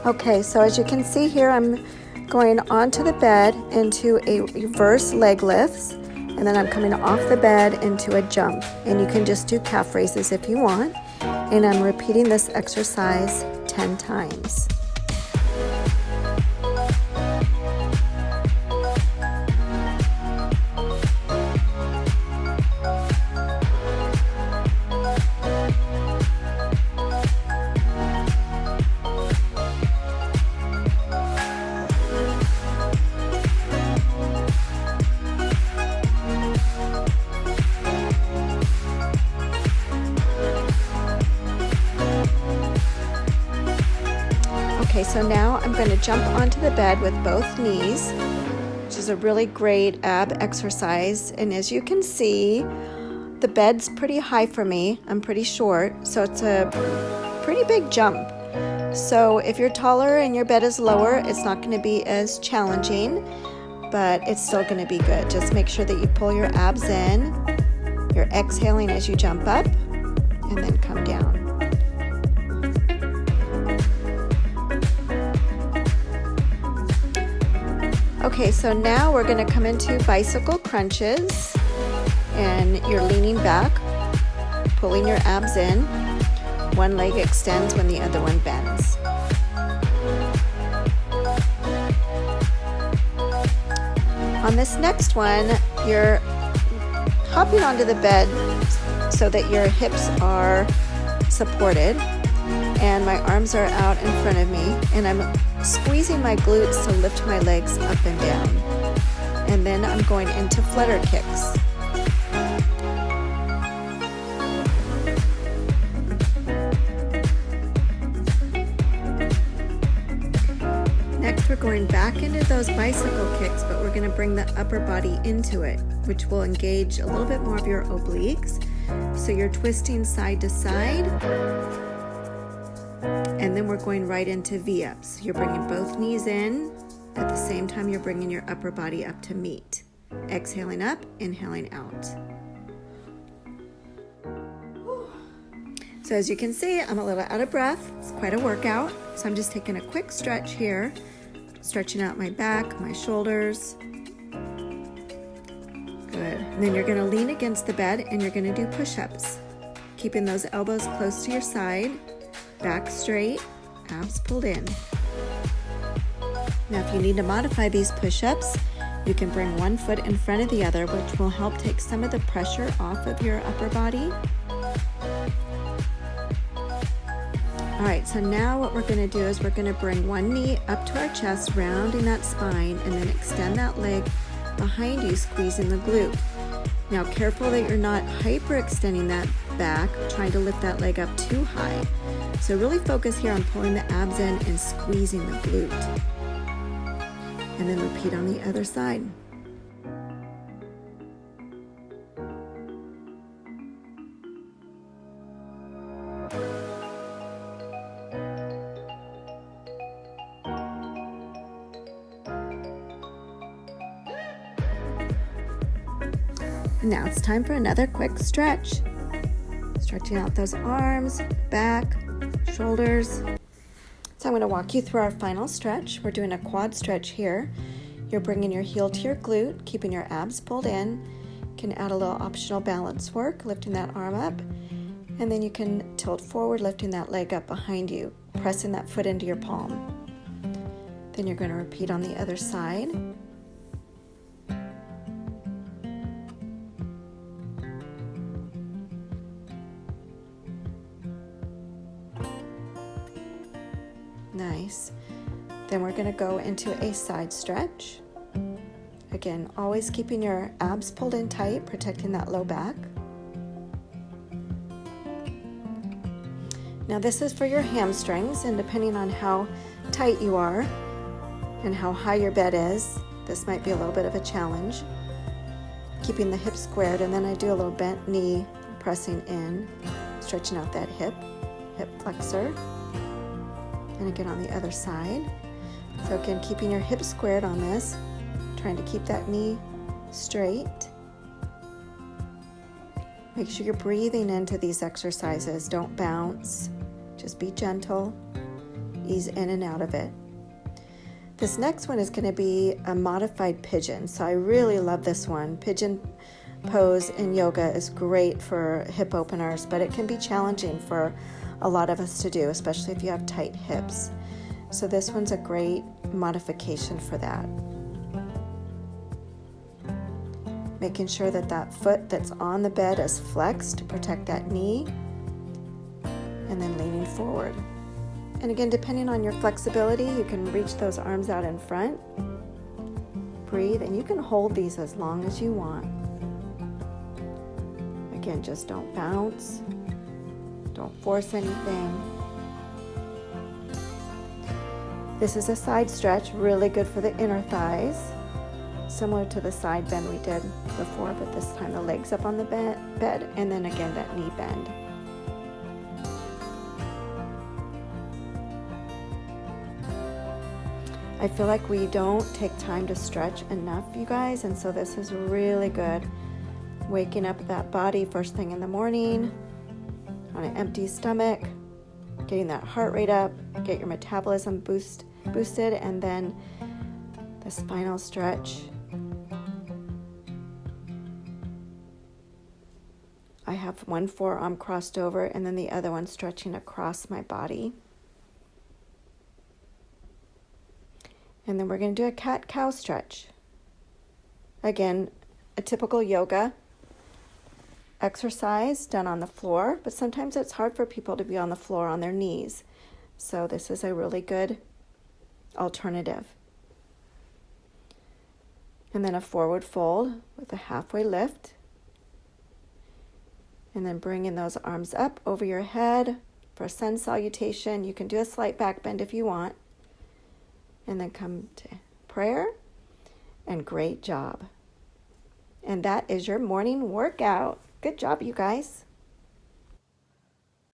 Okay, so as you can see here, I'm going onto the bed into a reverse leg lifts, and then I'm coming off the bed into a jump. And you can just do calf raises if you want. And I'm repeating this exercise 10 times. Okay, so now I'm going to jump onto the bed with both knees, which is a really great ab exercise. And as you can see, the bed's pretty high for me. I'm pretty short, so it's a pretty big jump. So if you're taller and your bed is lower, it's not going to be as challenging, but it's still going to be good. Just make sure that you pull your abs in. You're exhaling as you jump up, and then come down. Okay, so now we're going to come into bicycle crunches, and you're leaning back, pulling your abs in. One leg extends when the other one bends. On this next one, you're hopping onto the bed so that your hips are supported, and my arms are out in front of me, and I'm squeezing my glutes to lift my legs up and down. And then I'm going into flutter kicks. Next, we're going back into those bicycle kicks, but we're going to bring the upper body into it, which will engage a little bit more of your obliques. So you're twisting side to side. And then we're going right into V-ups. You're bringing both knees in. At the same time, you're bringing your upper body up to meet. Exhaling up, inhaling out. So as you can see, I'm a little out of breath. It's quite a workout. So I'm just taking a quick stretch here, stretching out my back, my shoulders. Good. And then you're going to lean against the bed and you're going to do push-ups, keeping those elbows close to your side. Back straight, abs pulled in. Now if you need to modify these push-ups, you can bring one foot in front of the other, which will help take some of the pressure off of your upper body. All right, so now what we're going to do is we're going to bring one knee up to our chest, rounding that spine, and then extend that leg behind you, squeezing the glute. Now careful that you're not hyperextending that back, trying to lift that leg up too high. So really focus here on pulling the abs in and squeezing the glute. And then repeat on the other side. And now it's time for another quick stretch. Stretching out those arms, back, shoulders. So I'm going to walk you through our final stretch. We're doing a quad stretch here. You're bringing your heel to your glute, keeping your abs pulled in. You can add a little optional balance work, lifting that arm up. And then you can tilt forward, lifting that leg up behind you, pressing that foot into your palm. Then you're going to repeat on the other side. Nice. Then we're going to go into a side stretch. Again, always keeping your abs pulled in tight, protecting that low back. Now this is for your hamstrings, and depending on how tight you are and how high your bed is, this might be a little bit of a challenge. Keeping the hips squared, and then I do a little bent knee, pressing in, stretching out that hip flexor. And again on the other side. So again, keeping your hips squared on this, trying to keep that knee straight. Make sure you're breathing into these exercises. Don't bounce, just be gentle. ease in and out of it. This next one is going to be a modified pigeon. So I really love this one. Pigeon pose in yoga is great for hip openers, but it can be challenging for a lot of us to do, especially if you have tight hips. So this one's a great modification for that. Making sure that that foot that's on the bed is flexed to protect that knee, and then leaning forward. And again, depending on your flexibility, you can reach those arms out in front, breathe, and you can hold these as long as you want. Again, just don't bounce, don't force anything. This is a side stretch, really good for the inner thighs, similar to the side bend we did before, but this time the legs up on the bed, and then again that knee bend. I feel like we don't take time to stretch enough, you guys, and so this is really good. Waking up that body first thing in the morning on an empty stomach, getting that heart rate up, get your metabolism boosted, and then the spinal stretch. I have one forearm crossed over and then the other one stretching across my body. And then we're going to do a cat-cow stretch. Again, a typical yoga exercise done on the floor, but sometimes it's hard for people to be on the floor on their knees. So this is a really good alternative. And then a forward fold with a halfway lift. And then bringing those arms up over your head for a sun salutation. You can do a slight back bend if you want. And then come to prayer, and great job. And that is your morning workout. Good job, you guys.